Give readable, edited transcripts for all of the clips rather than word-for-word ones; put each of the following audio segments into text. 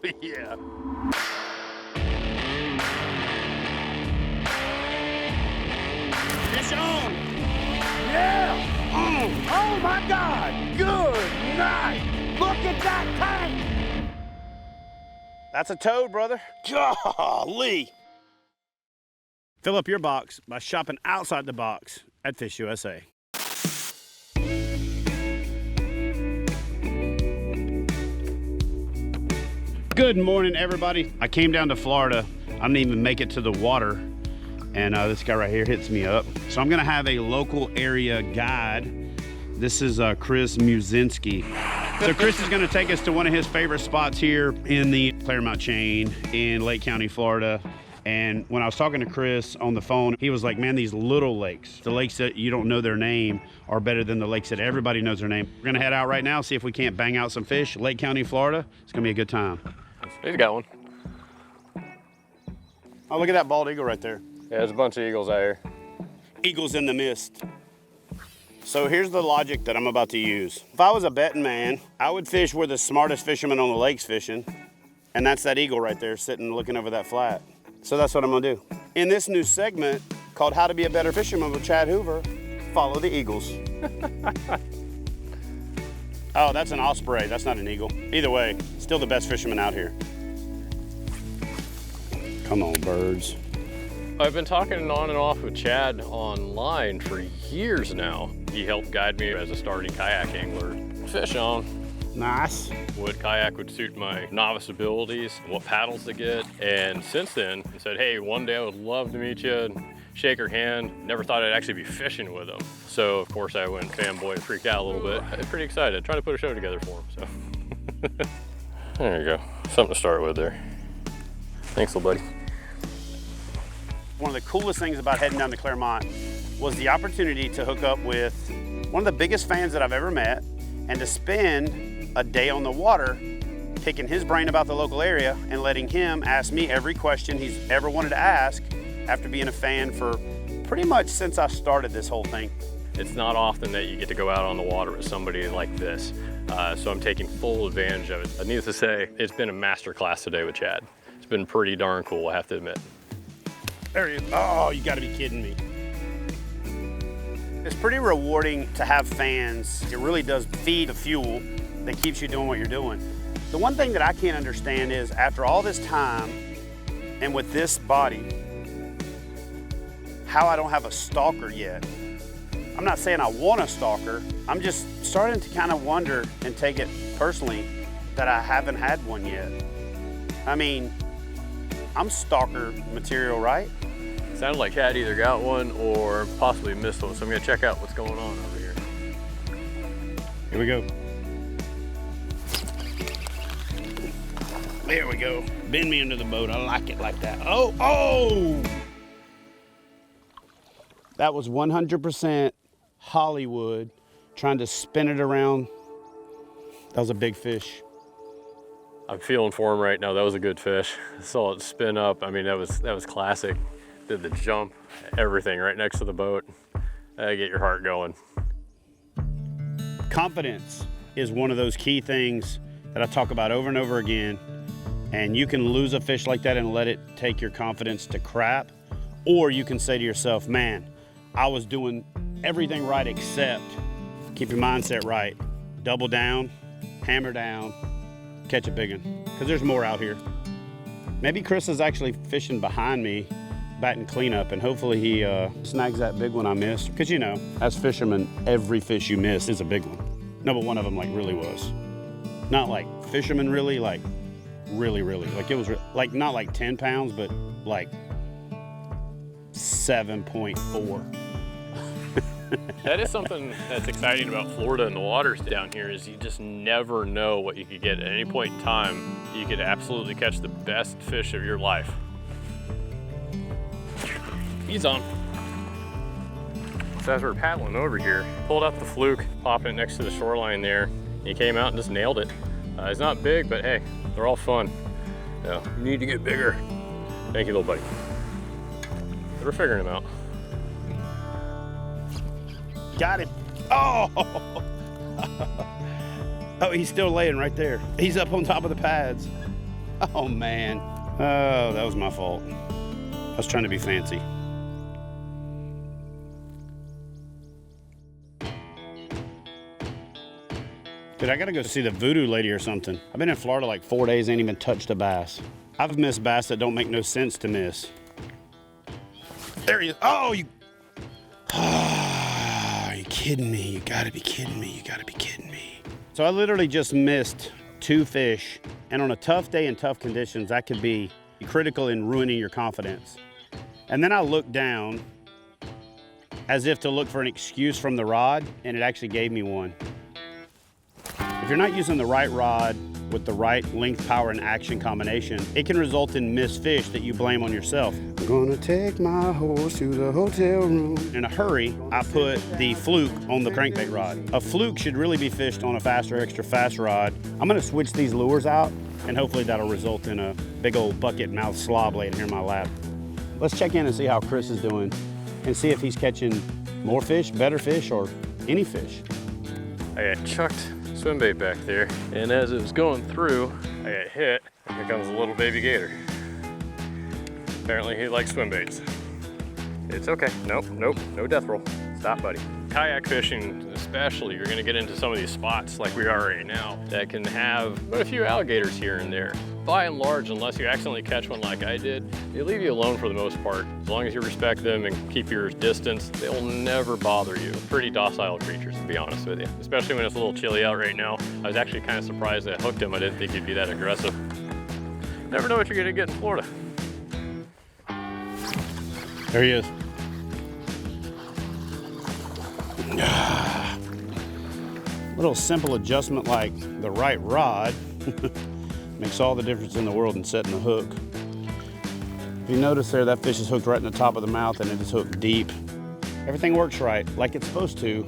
yeah. Fish on. Yeah. Oh my God. Good night. Look at that tank. That's a toad, brother. Golly. Fill up your box by shopping outside the box at Fish USA. Good morning, everybody. I came down to Florida. I didn't even make it to the water, and this guy right here hits me up. So I'm gonna have a local area guide. This is Chris Muzinski. So Chris is gonna take us to one of his favorite spots here in the Claremont chain in Lake County, Florida. And when I was talking to Chris on the phone, he was like, man, these little lakes, the lakes that you don't know their name, are better than the lakes that everybody knows their name. We're gonna head out right now, see if we can't bang out some fish. Lake County, Florida. It's gonna be a good time. He's got one. Oh, look at that bald eagle right there. Yeah, there's a bunch of eagles out here. Eagles in the mist. So here's the logic that I'm about to use. If I was a betting man, I would fish where the smartest fisherman on the lake's fishing, and that's that eagle right there sitting looking over that flat. So that's what I'm gonna do. In this new segment called How to Be a Better Fisherman with Chad Hoover, follow the eagles. Oh, that's an osprey, that's not an eagle. Either way, still the best fisherman out here. Come on, birds. I've been talking on and off with Chad online for years now. He helped guide me as a starting kayak angler. Fish on. Nice. What kayak would suit my novice abilities, what paddles to get. And since then, he said, hey, one day I would love to meet you and shake your hand. Never thought I'd actually be fishing with him. So of course I went fanboy and freaked out a little bit. I'm pretty excited, trying to put a show together for him, so. There you go, something to start with there. Thanks, little buddy. One of the coolest things about heading down to Claremont was the opportunity to hook up with one of the biggest fans that I've ever met and to spend a day on the water picking his brain about the local area and letting him ask me every question he's ever wanted to ask after being a fan for pretty much since I started this whole thing. It's not often that you get to go out on the water with somebody like this, so I'm taking full advantage of it. Needless to say, it's been a master class today with Chad. It's been pretty darn cool, I have to admit. There he is. Oh, you gotta be kidding me. It's pretty rewarding to have fans. It really does feed the fuel that keeps you doing what you're doing. The one thing that I can't understand is after all this time and with this body, how I don't have a stalker yet. I'm not saying I want a stalker. I'm just starting to kind of wonder and take it personally that I haven't had one yet. I mean, I'm stalker material, right? Sounded like Chad either got one or possibly missed one, so I'm gonna check out what's going on over here. Here we go. There we go. Bend me into the boat. I like it like that. Oh, oh! That was 100% Hollywood trying to spin it around. That was a big fish. I'm feeling for him right now. That was a good fish. I saw it spin up. I mean, that was classic. Did the jump, everything right next to the boat. Get your heart going. Confidence Is one of those key things that I talk about over and over again. And you can lose a fish like that and let it take your confidence to crap. Or you can say to yourself, man, I was doing everything right except. Keep your mindset right. Double down, hammer down, catch a big one. Because there's more out here. Maybe Chris is actually fishing behind me, batting cleanup, and hopefully he snags that big one I missed. Because you know, as fishermen, every fish you miss is a big one. No, but one of them like really was. Not like fisherman really, like really. Like it was like not like 10 pounds, but like 7.4. That is something that's exciting about Florida and the waters down here is you just never know what you could get at any point in time. You could absolutely catch the best fish of your life. He's on. So as we're paddling over here, pulled up the Fluke, popping it next to the shoreline there. He came out and just nailed it. He's not big, but hey, they're all fun. Yeah, you need to get bigger. Thank you, little buddy. We're figuring him out. Got him. Oh! Oh, he's still laying right there. He's up on top of the pads. Oh man. Oh, that was my fault. I was trying to be fancy. Dude, I gotta go see the voodoo lady or something. I've been in Florida like 4 days, ain't even touched a bass. I've missed bass that don't make no sense to miss. There he is. Oh, you. Are you kidding me? You gotta be kidding me. You gotta be kidding me. So I literally just missed 2 fish, and on a tough day in tough conditions, that could be critical in ruining your confidence. And then I looked down as if to look for an excuse from the rod, and it actually gave me one. If you're not using the right rod with the right length, power, and action combination, it can result in missed fish that you blame on yourself. I'm gonna take my horse to the hotel room. In a hurry, I put the Fluke on the crankbait rod. A Fluke should really be fished on a faster, extra fast rod. I'm gonna switch these lures out, and hopefully that'll result in a big old bucket mouth slob laying here in my lap. Let's check in and see how Chris is doing and see if he's catching more fish, better fish, or any fish. I got chucked swim bait back there, and as it was going through, I got hit. Here comes a little baby gator. Apparently he likes swim baits. It's okay. Nope, no death roll. Stop, buddy. Kayak fishing, especially, you're gonna get into some of these spots like we are right now that can have but a few alligators here and there. By and large, unless you accidentally catch one like I did, they leave you alone for the most part. As long as you respect them and keep your distance, they'll never bother you. Pretty docile creatures, to be honest with you. Especially when it's a little chilly out right now. I was actually kind of surprised that I hooked him. I didn't think he'd be that aggressive. Never know what you're gonna get in Florida. There he is. Little simple adjustment like the right rod makes all the difference in the world in setting the hook. If you notice there, that fish is hooked right in the top of the mouth and it is hooked deep. Everything works right, like it's supposed to,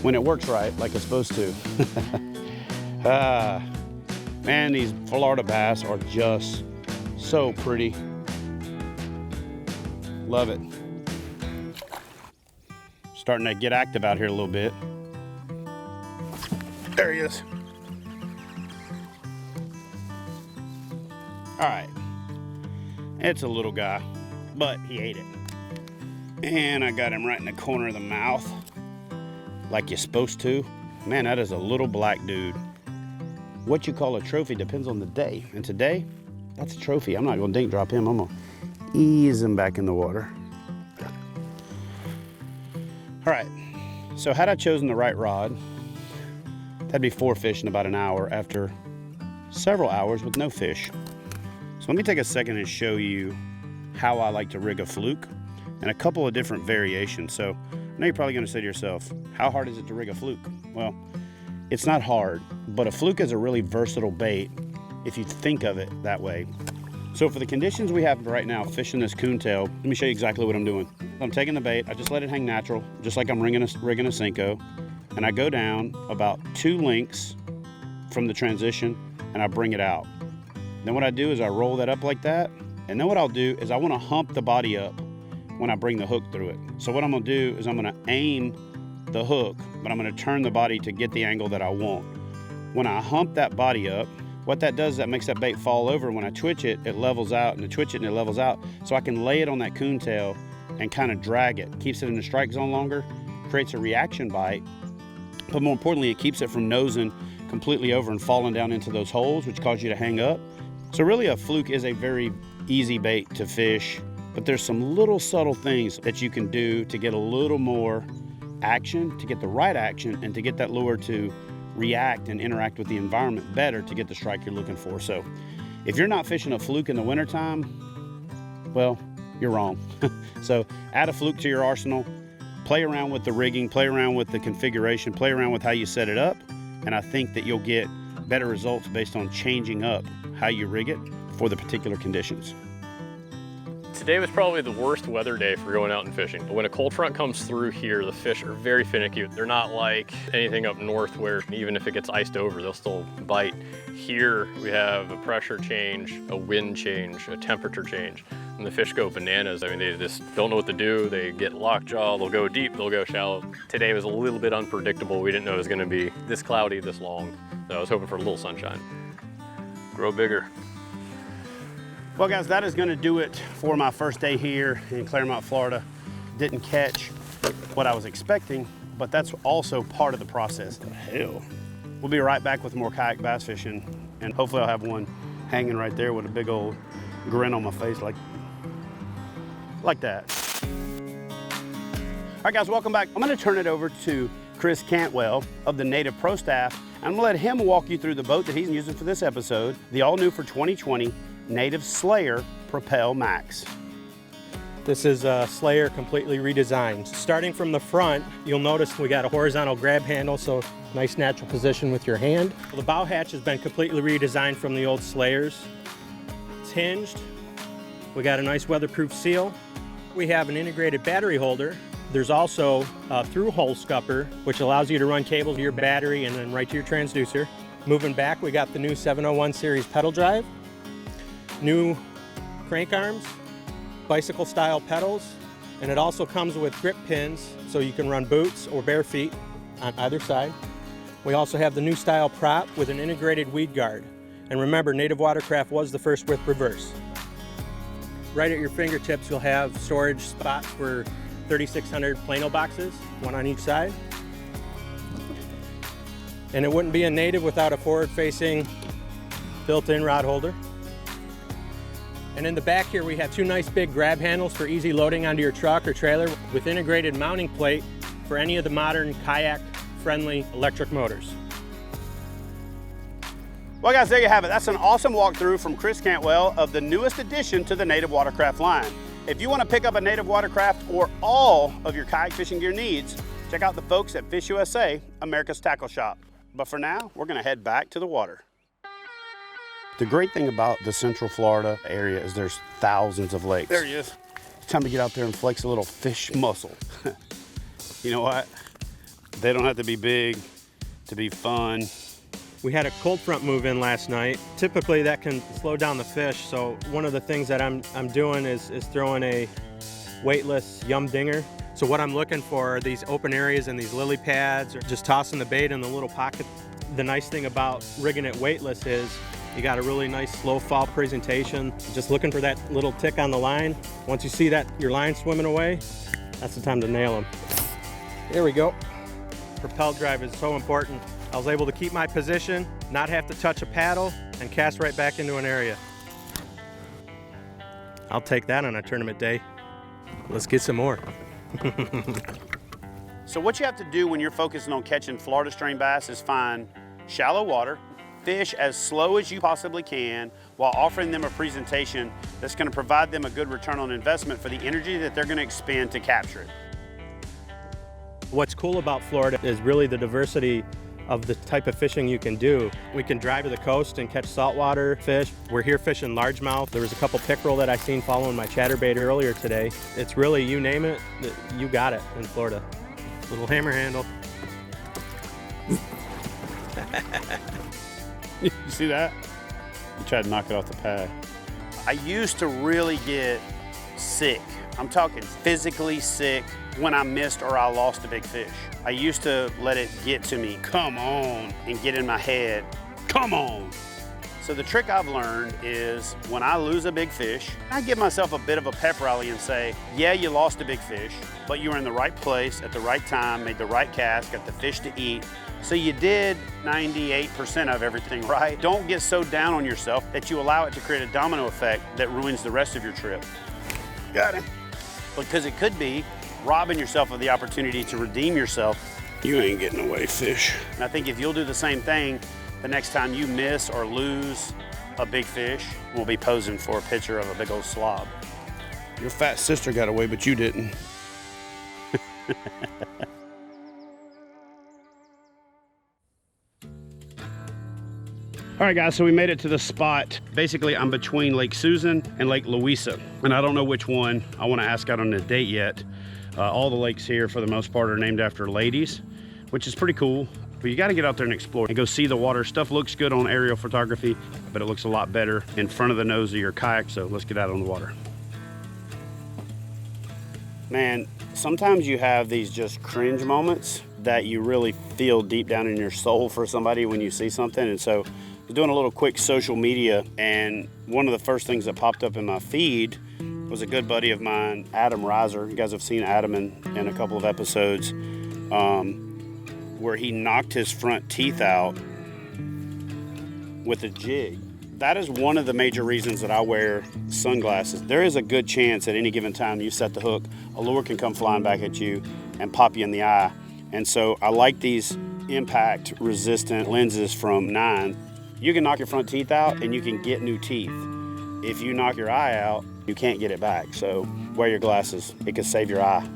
when it works right, like it's supposed to. Man, these Florida bass are just so pretty. Love it. Starting to get active out here a little bit. There he is. All right, it's a little guy, but he ate it. And I got him right in the corner of the mouth, like you're supposed to. Man, that is a little black dude. What you call a trophy depends on the day. And today, that's a trophy. I'm not gonna dink drop him. I'm gonna ease him back in the water. All right, so had I chosen the right rod, that'd be 4 fish in about an hour after several hours with no fish. So let me take a second and show you how I like to rig a Fluke and a couple of different variations. So I know you're probably gonna say to yourself, how hard is it to rig a Fluke? Well, it's not hard, but a Fluke is a really versatile bait if you think of it that way. So for the conditions we have right now, fishing this coontail, let me show you exactly what I'm doing. I'm taking the bait, I just let it hang natural, just like I'm rigging a Senko, and I go down about 2 lengths from the transition and I bring it out. Then what I do is I roll that up like that, and then what I'll do is I want to hump the body up when I bring the hook through it. So what I'm going to do is I'm going to aim the hook, but I'm going to turn the body to get the angle that I want. When I hump that body up, what that does is that makes that bait fall over. When I twitch it, it levels out, and I twitch it and it levels out. So I can lay it on that coontail and kind of drag it. Keeps it in the strike zone longer, creates a reaction bite, but more importantly, it keeps it from nosing completely over and falling down into those holes, which cause you to hang up. So really a Fluke is a very easy bait to fish, but there's some little subtle things that you can do to get a little more action, to get the right action, and to get that lure to react and interact with the environment better to get the strike you're looking for. So if you're not fishing a Fluke in the wintertime, well, you're wrong. So add a Fluke to your arsenal, play around with the rigging, play around with the configuration, play around with how you set it up, and I think that you'll get better results based on changing up how you rig it for the particular conditions. Today was probably the worst weather day for going out and fishing. When a cold front comes through here, the fish are very finicky. They're not like anything up north where even if it gets iced over, they'll still bite. Here we have a pressure change, a wind change, a temperature change, and the fish go bananas. I mean, they just don't know what to do. They get lockjaw, they'll go deep, they'll go shallow. Today was a little bit unpredictable. We didn't know it was gonna be this cloudy, this long. So I was hoping for a little sunshine. Grow bigger. Well guys, that is gonna do it for my first day here in Claremont, Florida. Didn't catch what I was expecting, but that's also part of the process. What the hell? We'll be right back with more kayak bass fishing, and hopefully I'll have one hanging right there with a big old grin on my face like that. All right guys, welcome back. I'm gonna turn it over to Chris Cantwell of the Native Pro Staff. I'm gonna let him walk you through the boat that he's using for this episode, the all new for 2020 Native Slayer Propel Max. This is a Slayer completely redesigned. Starting from the front, you'll notice we got a horizontal grab handle, so nice natural position with your hand. The bow hatch has been completely redesigned from the old Slayers. It's hinged. We got a nice weatherproof seal. We have an integrated battery holder. There's also a through-hole scupper, which allows you to run cables to your battery and then right to your transducer. Moving back, we got the new 701 series pedal drive, new crank arms, bicycle style pedals, and it also comes with grip pins so you can run boots or bare feet on either side. We also have the new style prop with an integrated weed guard. And remember, Native Watercraft was the first with reverse. Right at your fingertips, you'll have storage spots for 3,600 Plano boxes, one on each side. And it wouldn't be a Native without a forward-facing built-in rod holder. And in the back here, we have two nice big grab handles for easy loading onto your truck or trailer with integrated mounting plate for any of the modern kayak-friendly electric motors. Well guys, there you have it. That's an awesome walkthrough from Chris Cantwell of the newest addition to the Native Watercraft line. If you want to pick up a Native Watercraft or all of your kayak fishing gear needs, check out the folks at Fish USA, America's Tackle Shop. But for now, we're going to head back to the water. The great thing about the Central Florida area is there's thousands of lakes. There he is. It's time to get out there and flex a little fish muscle. You know what? They don't have to be big to be fun. We had a cold front move in last night. Typically that can slow down the fish, so one of the things that I'm doing is throwing a weightless yum dinger. So what I'm looking for are these open areas and these lily pads, or just tossing the bait in the little pocket. The nice thing about rigging it weightless is you got a really nice slow fall presentation. Just looking for that little tick on the line. Once you see that your line swimming away, that's the time to nail them. There we go. Propel drive is so important. I was able to keep my position, not have to touch a paddle, and cast right back into an area. I'll take that on a tournament day. Let's get some more. So what you have to do when you're focusing on catching Florida strain bass is find shallow water, fish as slow as you possibly can, while offering them a presentation that's going to provide them a good return on investment for the energy that they're going to expend to capture it. What's cool about Florida is really the diversity of the type of fishing you can do. We can drive to the coast and catch saltwater fish. We're here fishing largemouth. There was a couple pickerel that I seen following my chatterbait earlier today. It's really, you name it, you got it in Florida. Little hammer handle. You see that? You tried to knock it off the pad. I used to really get sick. I'm talking physically sick when I missed or I lost a big fish. I used to let it get to me, come on, and get in my head, come on. So the trick I've learned is when I lose a big fish, I give myself a bit of a pep rally and say, yeah, you lost a big fish, but you were in the right place at the right time, made the right cast, got the fish to eat. So you did 98% of everything right. Don't get so down on yourself that you allow it to create a domino effect that ruins the rest of your trip. Got it. Because it could be robbing yourself of the opportunity to redeem yourself. You ain't getting away, fish. And I think if you'll do the same thing, the next time you miss or lose a big fish, we'll be posing for a picture of a big old slob. Your fat sister got away, but you didn't. All right, guys, so we made it to the spot. Basically, I'm between Lake Susan and Lake Louisa, and I don't know which one I want to ask out on a date yet. All the lakes here, for the most part, are named after ladies, which is pretty cool. But you got to get out there and explore and go see the water. Stuff looks good on aerial photography, but it looks a lot better in front of the nose of your kayak, so let's get out on the water. Man, sometimes you have these just cringe moments that you really feel deep down in your soul for somebody when you see something, and so was doing a little quick social media, and one of the first things that popped up in my feed was a good buddy of mine, Adam Reiser. You guys have seen Adam in a couple of episodes, where he knocked his front teeth out with a jig. That is one of the major reasons that I wear sunglasses. There is a good chance at any given time you set the hook, a lure can come flying back at you and pop you in the eye. And so I like these impact resistant lenses from 9. You can knock your front teeth out and you can get new teeth. If you knock your eye out, you can't get it back. So wear your glasses, it could save your eye.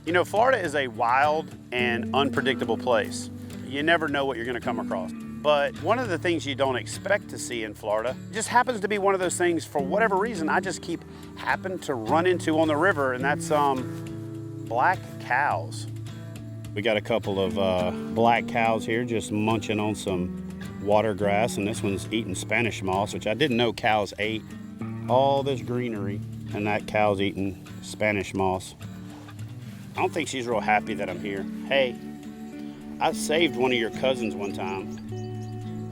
You know, Florida is a wild and unpredictable place. You never know what you're gonna come across. But one of the things you don't expect to see in Florida just happens to be one of those things, for whatever reason, I just keep happen to run into on the river, and that's black cows. We got a couple of black cows here just munching on some water grass, and this one's eating Spanish moss, which I didn't know cows ate all this greenery, and that cow's eating Spanish moss. I don't think she's real happy that I'm here. Hey, I saved one of your cousins one time.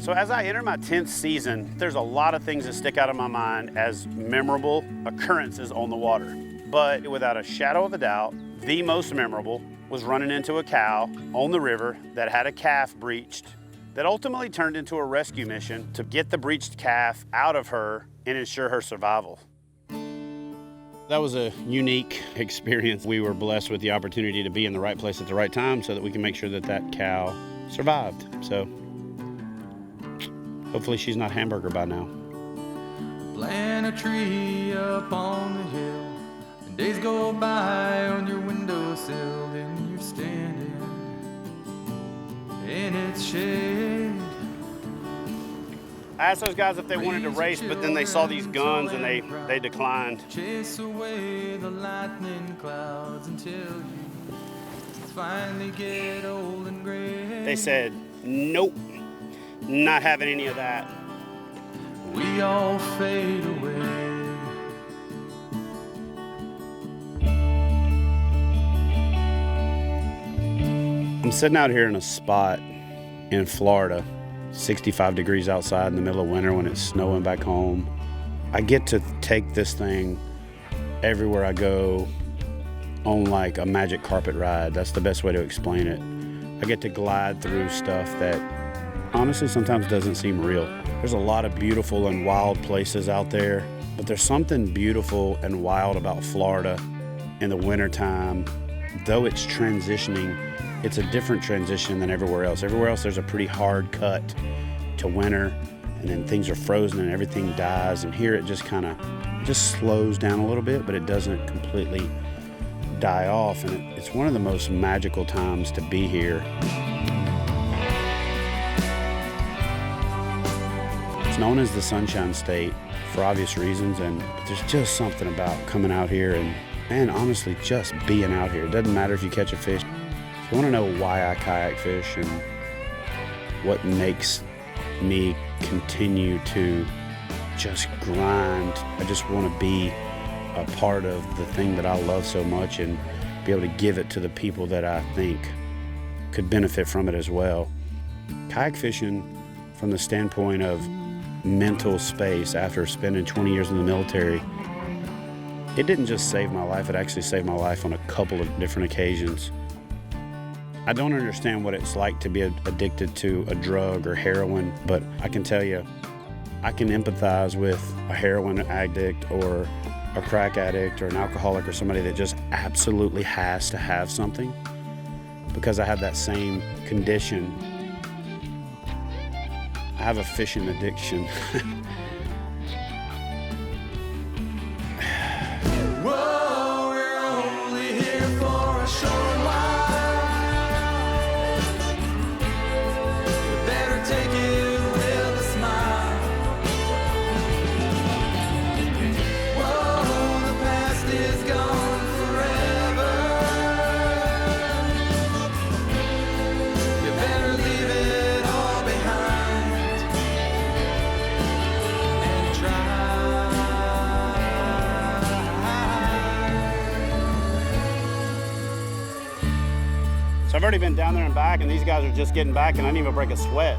So as I enter my 10th season, there's a lot of things that stick out of my mind as memorable occurrences on the water. But without a shadow of a doubt, the most memorable was running into a cow on the river that had a calf breached, that ultimately turned into a rescue mission to get the breached calf out of her and ensure her survival. That was a unique experience. We were blessed with the opportunity to be in the right place at the right time so that we can make sure that that cow survived. So hopefully she's not hamburger by now. Plant a tree up on the hill, and days go by on your windowsill, and you're standing in its shade. I asked those guys if they wanted to race, but then they saw these guns and they declined. Chase away the lightning clouds until you finally get old and gray. They said, nope, not having any of that. We all fade away. I'm sitting out here in a spot in Florida, 65 degrees outside in the middle of winter when it's snowing back home. I get to take this thing everywhere I go on like a magic carpet ride. That's the best way to explain it. I get to glide through stuff that honestly sometimes doesn't seem real. There's a lot of beautiful and wild places out there, but there's something beautiful and wild about Florida in the wintertime. Though it's transitioning, it's a different transition than everywhere else. Everywhere else there's a pretty hard cut to winter, and then things are frozen and everything dies, and here it just kind of just slows down a little bit, but it doesn't completely die off, and it's one of the most magical times to be here. It's known as the Sunshine State for obvious reasons, and there's just something about coming out here and honestly just being out here. It doesn't matter if you catch a fish. If you want to know why I kayak fish and what makes me continue to just grind, I just want to be a part of the thing that I love so much and be able to give it to the people that I think could benefit from it as well. Kayak fishing, from the standpoint of mental space after spending 20 years in the military, it didn't just save my life, it actually saved my life on a couple of different occasions. I don't understand what it's like to be addicted to a drug or heroin, but I can tell you, I can empathize with a heroin addict or a crack addict or an alcoholic or somebody that just absolutely has to have something, because I have that same condition. I have a fishing addiction. Whoa, we're only here for a short while. You better take it with a smile. Whoa, the past is gone forever. You better leave it all behind and try. So I've already been down there and back, and these guys are just getting back, and I didn't even break a sweat.